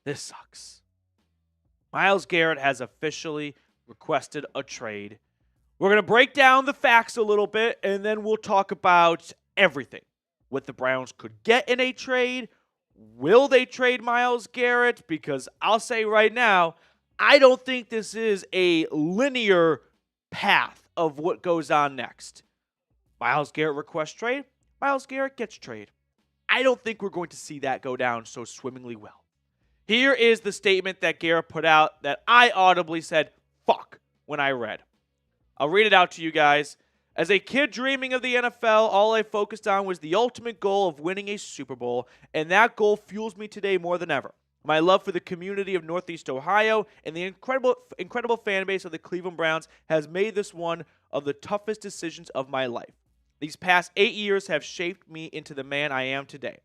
This sucks. Myles Garrett has officially requested a trade. We're going to break down the facts a little bit, and then we'll talk about everything. What the Browns could get in a trade. Will they trade Myles Garrett? Because I'll say right now, I don't think this is a linear path of what goes on next. Myles Garrett requests trade. Myles Garrett gets trade. I don't think we're going to see that go down so swimmingly well. Here is the statement that Garrett put out that I audibly said, fuck, when I read. I'll read it out to you guys. As a kid dreaming of the NFL, all I focused on was the ultimate goal of winning a Super Bowl, and that goal fuels me today more than ever. My love for the community of Northeast Ohio and the incredible fan base of the Cleveland Browns has made this one of the toughest decisions of my life. These past 8 years have shaped me into the man I am today.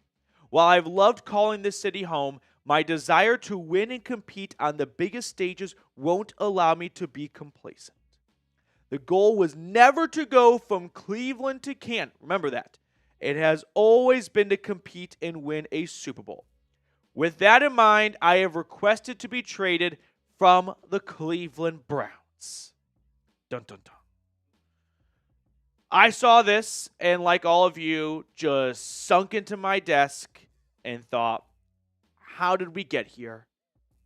While I've loved calling this city home, my desire to win and compete on the biggest stages won't allow me to be complacent. The goal was never to go from Cleveland to Canton. Remember that. It has always been to compete and win a Super Bowl. With that in mind, I have requested to be traded from the Cleveland Browns. Dun, dun, dun. I saw this and, like all of you, just sunk into my desk and thought, how did we get here?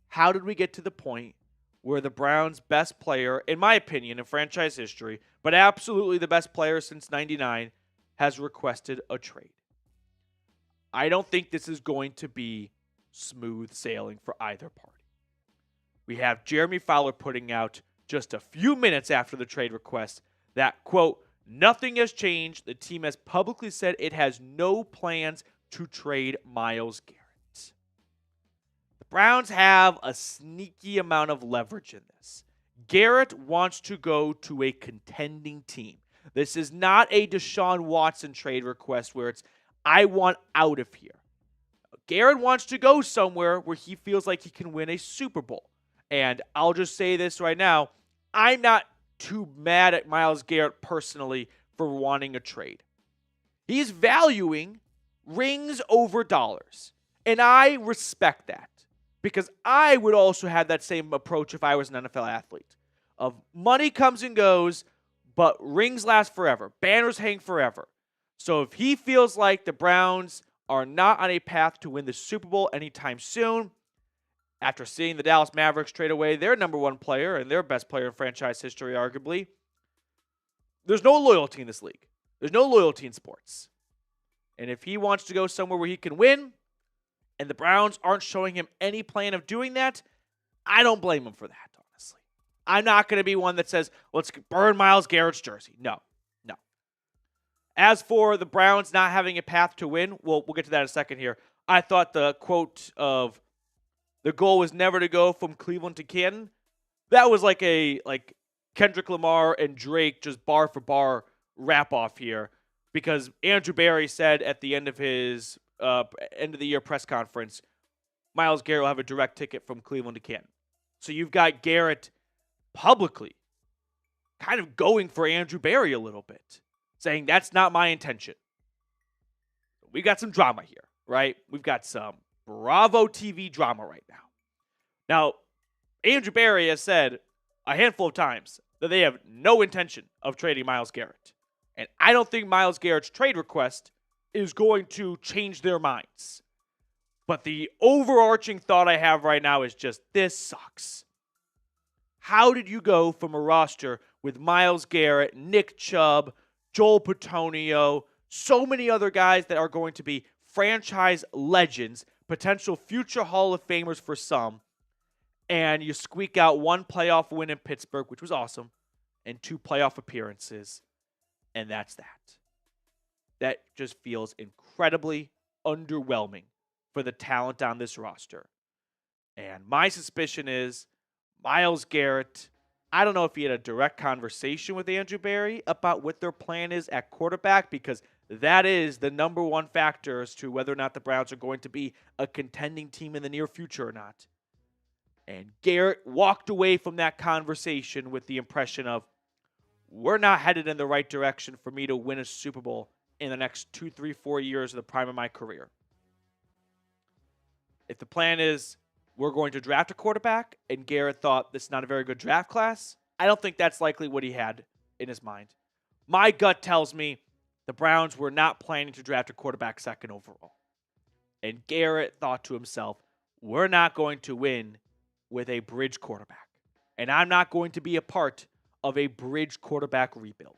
How did we get to the point where the Browns' best player, in my opinion, in franchise history, but absolutely the best player since '99, has requested a trade? I don't think this is going to be smooth sailing for either party. We have Jeremy Fowler putting out just a few minutes after the trade request that, quote, nothing has changed. The team has publicly said it has no plans to trade Myles Garrett. The Browns have a sneaky amount of leverage in this. Garrett wants to go to a contending team. This is not a Deshaun Watson trade request where it's, I want out of here. Garrett wants to go somewhere where he feels like he can win a Super Bowl. And I'll just say this right now, I'm not too mad at Myles Garrett personally for wanting a trade. He's valuing rings over dollars. And I respect that because I would also have that same approach if I was an NFL athlete. Of money comes and goes, but rings last forever. Banners hang forever. So if he feels like the Browns are not on a path to win the Super Bowl anytime soon, after seeing the Dallas Mavericks trade away their number one player and their best player in franchise history, arguably, there's no loyalty in this league. There's no loyalty in sports. And if he wants to go somewhere where he can win, and the Browns aren't showing him any plan of doing that, I don't blame him for that, honestly. I'm not going to be one that says, let's burn Myles Garrett's jersey. No. As for the Browns not having a path to win, we'll get to that in a second here. I thought the quote of the goal was never to go from Cleveland to Canton, that was like Kendrick Lamar and Drake just bar for bar wrap off here, because Andrew Berry said at the end of his end of the year press conference, Myles Garrett will have a direct ticket from Cleveland to Canton. So you've got Garrett publicly kind of going for Andrew Berry a little bit, saying that's not my intention. We got some drama here, right? We've got some Bravo TV drama right now. Now, Andrew Berry has said a handful of times that they have no intention of trading Myles Garrett. And I don't think Myles Garrett's trade request is going to change their minds. But the overarching thought I have right now is just, this sucks. How did you go from a roster with Myles Garrett, Nick Chubb, Joel Petonio, so many other guys that are going to be franchise legends, potential future Hall of Famers for some, and you squeak out one playoff win in Pittsburgh, which was awesome, and 2 playoff appearances, and that's that. That just feels incredibly underwhelming for the talent on this roster. And my suspicion is Myles Garrett, I don't know if he had a direct conversation with Andrew Berry about what their plan is at quarterback, because that is the number one factor as to whether or not the Browns are going to be a contending team in the near future or not. And Garrett walked away from that conversation with the impression of, we're not headed in the right direction for me to win a Super Bowl in the next 2, 3, 4 years of the prime of my career. If the plan is we're going to draft a quarterback, and Garrett thought this is not a very good draft class. I don't think that's likely what he had in his mind. My gut tells me the Browns were not planning to draft a quarterback second overall. And Garrett thought to himself, we're not going to win with a bridge quarterback. And I'm not going to be a part of a bridge quarterback rebuild.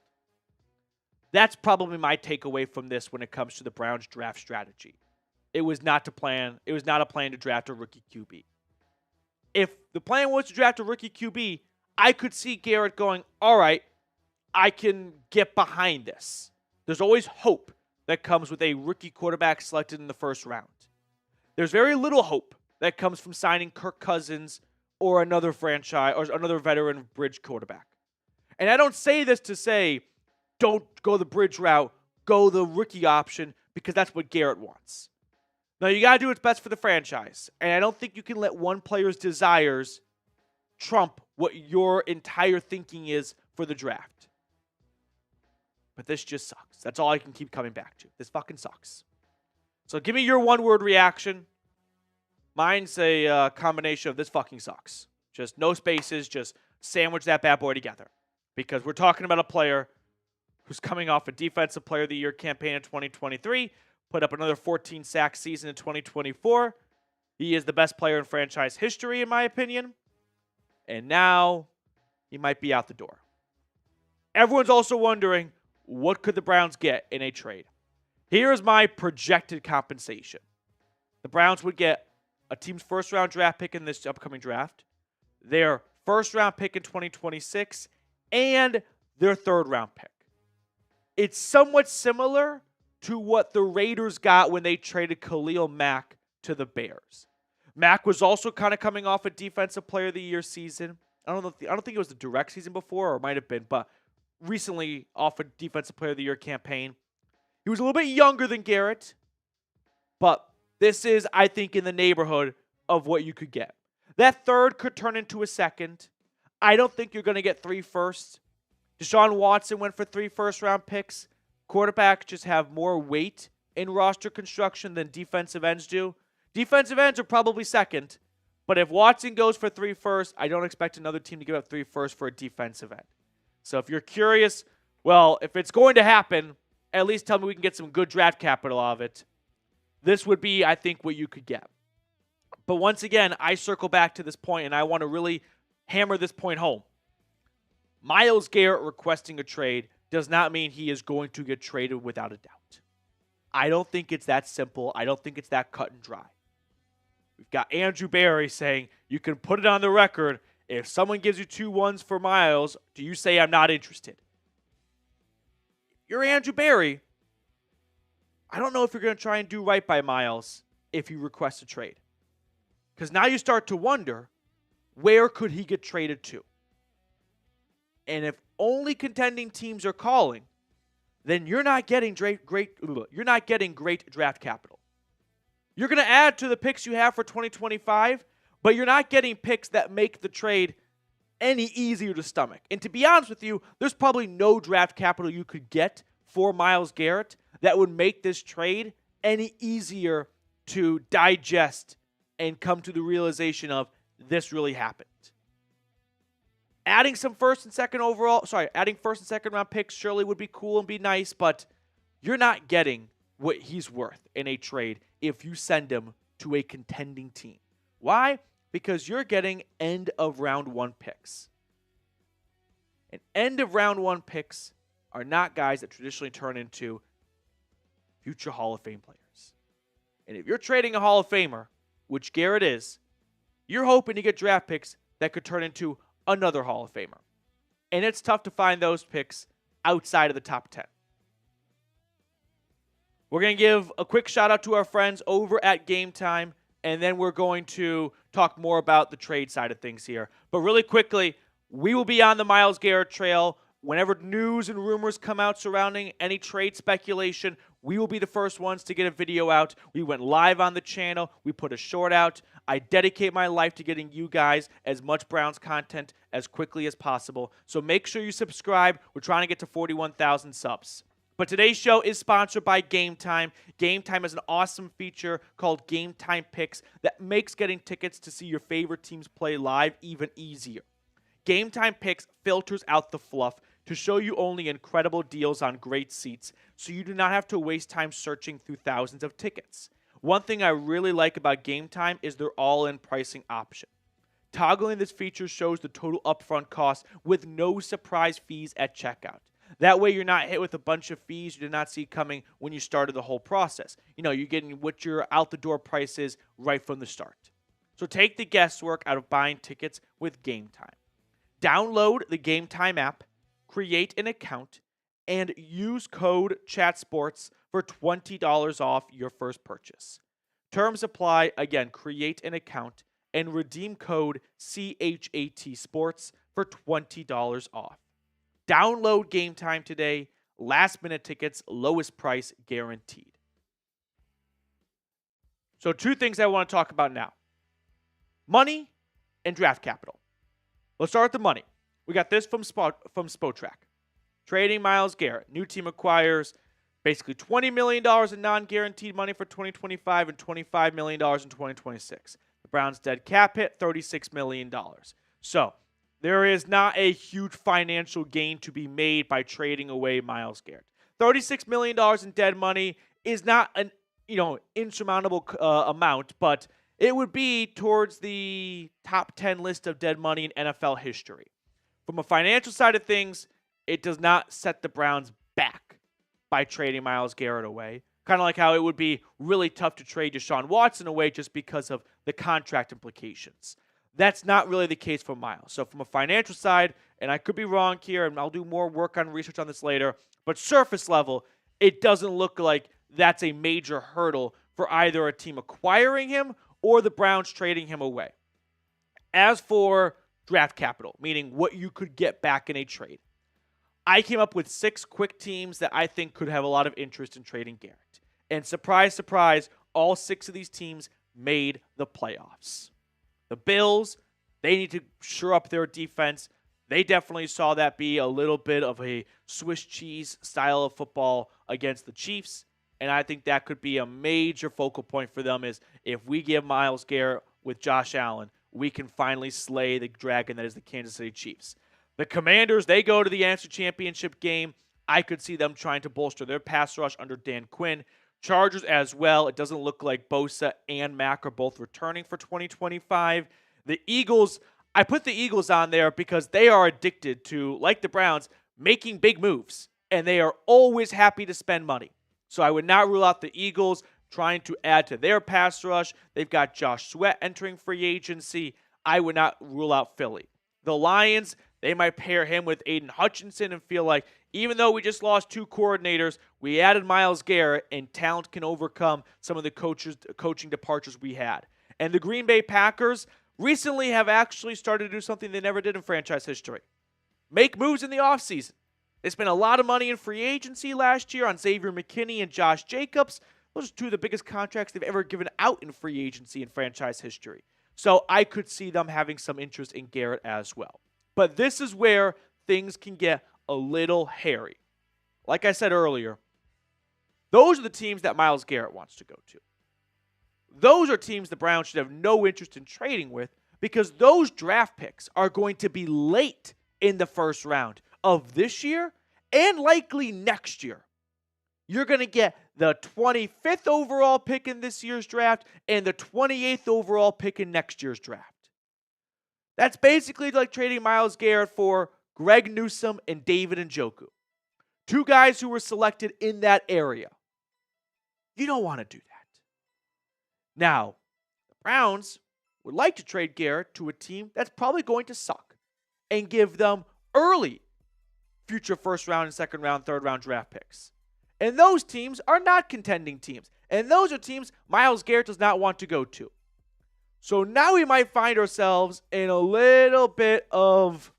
That's probably my takeaway from this when it comes to the Browns draft strategy. It was not a plan to draft a rookie QB. If the plan was to draft a rookie QB, I could see Garrett going, all right, I can get behind this. There's always hope that comes with a rookie quarterback selected in the first round. There's very little hope that comes from signing Kirk Cousins or another franchise or another veteran bridge quarterback. And I don't say this to say, don't go the bridge route, go the rookie option, because that's what Garrett wants. Now, you got to do what's best for the franchise. And I don't think you can let one player's desires trump what your entire thinking is for the draft. But this just sucks. That's all I can keep coming back to. This fucking sucks. So give me your one-word reaction. Mine's a combination of this fucking sucks. Just no spaces, just sandwich that bad boy together. Because we're talking about a player who's coming off a Defensive Player of the Year campaign in 2023, put up another 14-sack season in 2024. He is the best player in franchise history, in my opinion. And now he might be out the door. Everyone's also wondering, what could the Browns get in a trade? Here's my projected compensation. The Browns would get a team's first-round draft pick in this upcoming draft, their first-round pick in 2026, and their third-round pick. It's somewhat similar to what the Raiders got when they traded Khalil Mack to the Bears. Mack was also kind of coming off a Defensive Player of the Year season. I don't think it was the direct season before, or it might have been, but recently off a Defensive Player of the Year campaign. He was a little bit younger than Garrett, but this is, I think, in the neighborhood of what you could get. That third could turn into a second. I don't think you're going to get 3 firsts. Deshaun Watson went for 3 first-round picks. Quarterbacks just have more weight in roster construction than defensive ends do. Defensive ends are probably second, but if Watson goes for 3 firsts, I don't expect another team to give up 3 firsts for a defensive end. So if you're curious, well, if it's going to happen, at least tell me we can get some good draft capital out of it. This would be, I think, what you could get. But once again, I circle back to this point, and I want to really hammer this point home. Myles Garrett requesting a trade does not mean he is going to get traded without a doubt. I don't think it's that simple. I don't think it's that cut and dry. We've got Andrew Berry saying, you can put it on the record, if someone gives you 2 ones for Myles, do you say I'm not interested? If you're Andrew Berry, I don't know if you're going to try and do right by Myles if you request a trade. Because now you start to wonder, where could he get traded to? And if only contending teams are calling, then you're not getting great draft capital. You're going to add to the picks you have for 2025, but you're not getting picks that make the trade any easier to stomach. And to be honest with you, there's probably no draft capital you could get for Myles Garrett that would make this trade any easier to digest and come to the realization of this really happened. Adding first and second round picks surely would be cool and be nice, but you're not getting what he's worth in a trade if you send him to a contending team. Why? Because you're getting end of round 1 picks. And end of round 1 picks are not guys that traditionally turn into future Hall of Fame players. And if you're trading a Hall of Famer, which Garrett is, you're hoping to get draft picks that could turn into another Hall of Famer. And it's tough to find those picks outside of the top 10. We're going to give a quick shout out to our friends over at Game Time, and then we're going to talk more about the trade side of things here. But really quickly, we will be on the Myles Garrett trail. Whenever news and rumors come out surrounding any trade speculation, we will be the first ones to get a video out. We went live on the channel. We put a short out. I dedicate my life to getting you guys as much Browns content as quickly as possible. So make sure you subscribe. We're trying to get to 41,000 subs. But today's show is sponsored by Game Time. Game Time is an awesome feature called Game Time Picks that makes getting tickets to see your favorite teams play live even easier. Game Time Picks filters out the fluff to show you only incredible deals on great seats, so you do not have to waste time searching through thousands of tickets. One thing I really like about Game Time is their all-in pricing option. Toggling this feature shows the total upfront cost with no surprise fees at checkout. That way you're not hit with a bunch of fees you did not see coming when you started the whole process. You're getting what your out-the-door price is right from the start. So take the guesswork out of buying tickets with Game Time. Download the Game Time app, create an account, and use code CHATSPORTS for $20 off your first purchase. Terms apply. Again, create an account and redeem code CHATSPORTS for $20 off. Download Game Time today. Last minute tickets, lowest price guaranteed. So 2 things I want to talk about now. Money and draft capital. Let's start with the money. We got this from Spotrac. Trading Myles Garrett. New team acquires basically $20 million in non-guaranteed money for 2025 and $25 million in 2026. The Browns' dead cap hit, $36 million. So there is not a huge financial gain to be made by trading away Myles Garrett. $36 million in dead money is not an insurmountable amount, but it would be towards the top 10 list of dead money in NFL history. From a financial side of things, it does not set the Browns back by trading Myles Garrett away. Kind of like how it would be really tough to trade Deshaun Watson away just because of the contract implications. That's not really the case for Myles. So from a financial side, and I could be wrong here, and I'll do more work on research on this later, but surface level, it doesn't look like that's a major hurdle for either a team acquiring him or the Browns trading him away. As for draft capital, meaning what you could get back in a trade, I came up with 6 quick teams that I think could have a lot of interest in trading Garrett. And surprise, surprise, all 6 of these teams made the playoffs. The Bills, they need to shore up their defense. They definitely saw that be a little bit of a Swiss cheese style of football against the Chiefs. And I think that could be a major focal point for them is if we give Myles Garrett with Josh Allen, we can finally slay the dragon that is the Kansas City Chiefs. The Commanders, they go to the NFC Championship game. I could see them trying to bolster their pass rush under Dan Quinn. Chargers as well. It doesn't look like Bosa and Mack are both returning for 2025. The Eagles, I put the Eagles on there because they are addicted to, like the Browns, making big moves. And they are always happy to spend money. So I would not rule out the Eagles trying to add to their pass rush. They've got Josh Sweat entering free agency. I would not rule out Philly. The Lions, they might pair him with Aiden Hutchinson and feel like even though we just lost 2 coordinators, we added Myles Garrett and talent can overcome some of the coaching departures we had. And the Green Bay Packers recently have actually started to do something they never did in franchise history. Make moves in the offseason. They spent a lot of money in free agency last year on Xavier McKinney and Josh Jacobs. Those are 2 of the biggest contracts they've ever given out in free agency in franchise history. So I could see them having some interest in Garrett as well. But this is where things can get a little hairy. Like I said earlier, those are the teams that Myles Garrett wants to go to. Those are teams the Browns should have no interest in trading with because those draft picks are going to be late in the first round of this year and likely next year. You're going to get the 25th overall pick in this year's draft and the 28th overall pick in next year's draft. That's basically like trading Myles Garrett for Greg Newsome and David Njoku. 2 guys who were selected in that area. You don't want to do that. Now, the Browns would like to trade Garrett to a team that's probably going to suck and give them early future first round and second round, third round draft picks. And those teams are not contending teams. And those are teams Myles Garrett does not want to go to. So now we might find ourselves in a little bit of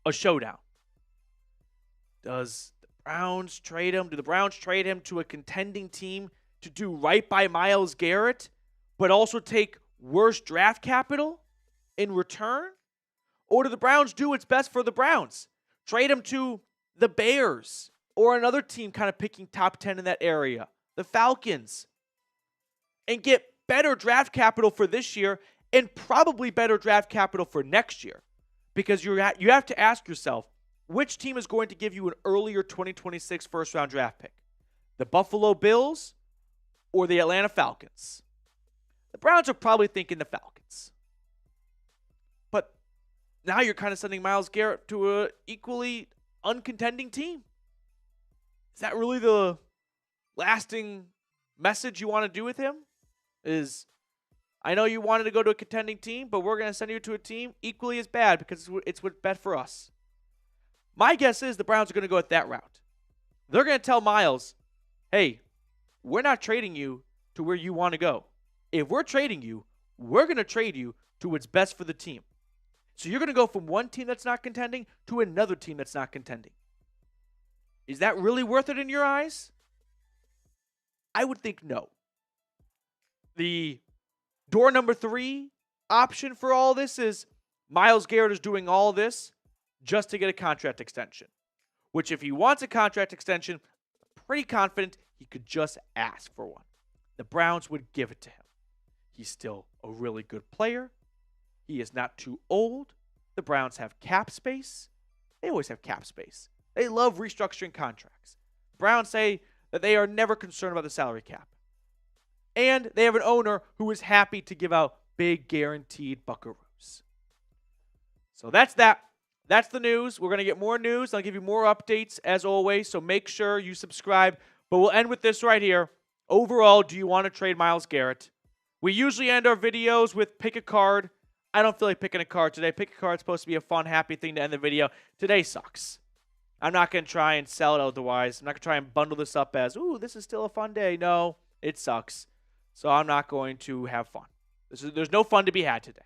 a showdown. Does the Browns trade him? Do the Browns trade him to a contending team to do right by Myles Garrett, but also take worse draft capital in return? Or do the Browns do what's best for the Browns? Trade him to the Bears or another team kind of picking top 10 in that area, the Falcons, and get better draft capital for this year and probably better draft capital for next year. Because you have to ask yourself, which team is going to give you an earlier 2026 first-round draft pick? The Buffalo Bills or the Atlanta Falcons? The Browns are probably thinking the Falcons. But now you're kind of sending Myles Garrett to an equally uncontending team. Is that really the lasting message you want to do with him? I know you wanted to go to a contending team, but we're going to send you to a team equally as bad because it's what's best for us. My guess is the Browns are going to go at that route. They're going to tell Myles, hey, we're not trading you to where you want to go. If we're trading you, we're going to trade you to what's best for the team. So you're going to go from one team that's not contending to another team that's not contending. Is that really worth it in your eyes? I would think no. The door number 3 option for all this is Myles Garrett is doing all this just to get a contract extension. Which if he wants a contract extension, pretty confident he could just ask for one. The Browns would give it to him. He's still a really good player. He is not too old. The Browns have cap space. They always have cap space. They love restructuring contracts. The Browns say that they are never concerned about the salary cap. And they have an owner who is happy to give out big guaranteed buckaroos. So that's that. That's the news. We're going to get more news. I'll give you more updates as always, so make sure you subscribe. But we'll end with this right here. Overall, do you want to trade Myles Garrett? We usually end our videos with pick a card. I don't feel like picking a card today. Pick a card is supposed to be a fun, happy thing to end the video. Today sucks. I'm not going to try and sell it otherwise. I'm not going to try and bundle this up as, ooh, this is still a fun day. No, it sucks. So I'm not going to have fun. There's no fun to be had today.